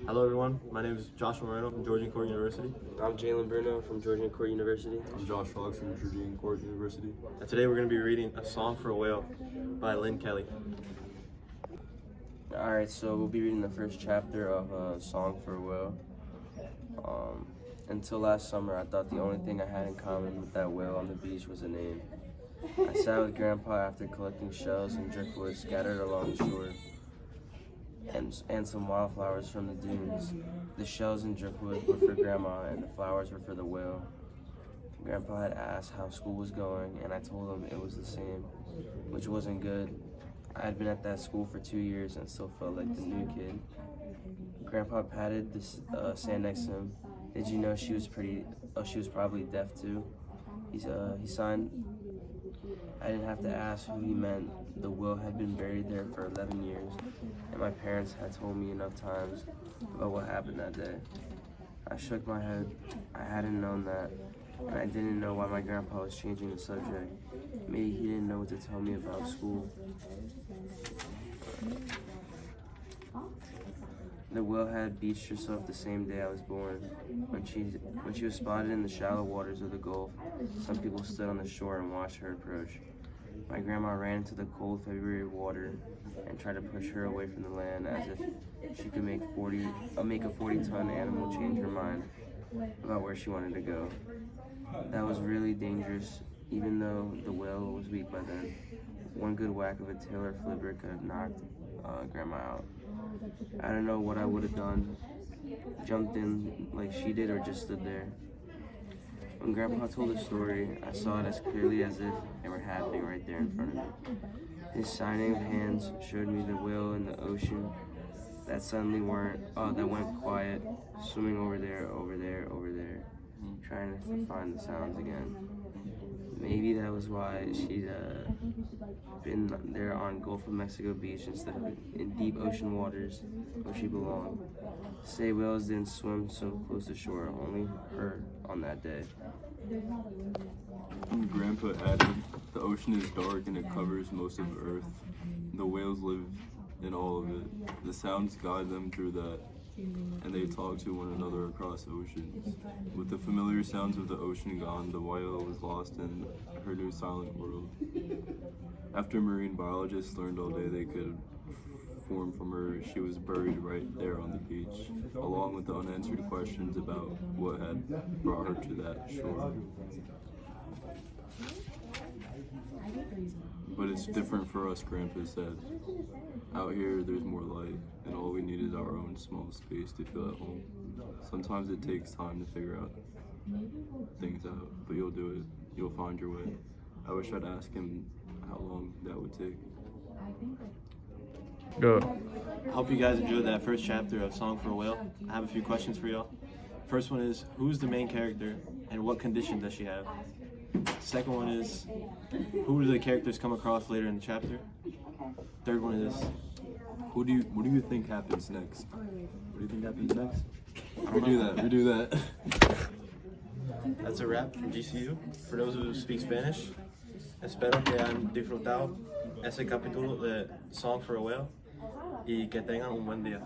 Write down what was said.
Hello everyone, my name is Joshua Moreno from Georgian Core University. I'm Jalen Bruno from Georgian Core University. I'm Josh Fox from Georgian Core University. And today we're going to be reading A Song for a Whale by Lynne Kelly. Alright, so we'll be reading the first chapter of A Song for a Whale. Until last summer, I thought the only thing I had in common with that whale on the beach was a name. I sat with Grandpa after collecting shells and driftwood scattered along the shore, and some wildflowers from the dunes. The shells and driftwood were for Grandma, and the flowers were for the whale. Grandpa had asked how school was going, and I told him it was the same, which wasn't good. I had been at that school for 2 years and still felt like the new kid. Grandpa patted the sand next to him. Did you know she was pretty? Oh, she was probably deaf too. He signed. I didn't have to ask who he meant. The will had been buried there for 11 years, and my parents had told me enough times about what happened that day. I shook my head. I hadn't known that, and I didn't know why my grandpa was changing the subject. Maybe he didn't know what to tell me about school. The whale had beached herself the same day I was born. When she was spotted in the shallow waters of the Gulf, some people stood on the shore and watched her approach. My grandma ran into the cold February water and tried to push her away from the land as if she could make a 40-ton animal change her mind about where she wanted to go. That was really dangerous, even though the whale was weak by then. One good whack of a tail or flipper could have knocked Grandma out. I don't know what I would have done, jumped in like she did or just stood there. When Grandpa told the story, I saw it as clearly as if it were happening right there in front of me. His signing of hands showed me the whale in the ocean that suddenly went quiet, swimming over there, trying to find the sounds again. Maybe that was why she'd been there on Gulf of Mexico beach instead of in deep ocean waters where she belonged. Say whales didn't swim so close to shore, only her on that day. Grandpa added, the ocean is dark and it covers most of Earth. The whales live in all of it. The sounds guide them through that, and they talk to one another across oceans. With the familiar sounds of the ocean gone, the whale was lost in her new silent world. After marine biologists learned all day they could form from her, she was buried right there on the beach, along with the unanswered questions about what had brought her to that shore. But it's different for us, Grandpa said. Out here, there's more light, and all we need is our own small space to feel at home. Sometimes it takes time to figure out things out, but you'll do it. You'll find your way. I wish I'd ask him how long that would take. Go. I hope you guys enjoyed that first chapter of Song for a Whale. I have a few questions for y'all. First one is, who's the main character and what condition does she have? Second one is, who do the characters come across later in the chapter? Third one is, What do you think happens next? What do you think happens next? Redo that. that's a wrap from GCU. For those who speak Spanish, espero que hayan disfrutado ese capítulo de Song for a Whale y que tengan un buen día.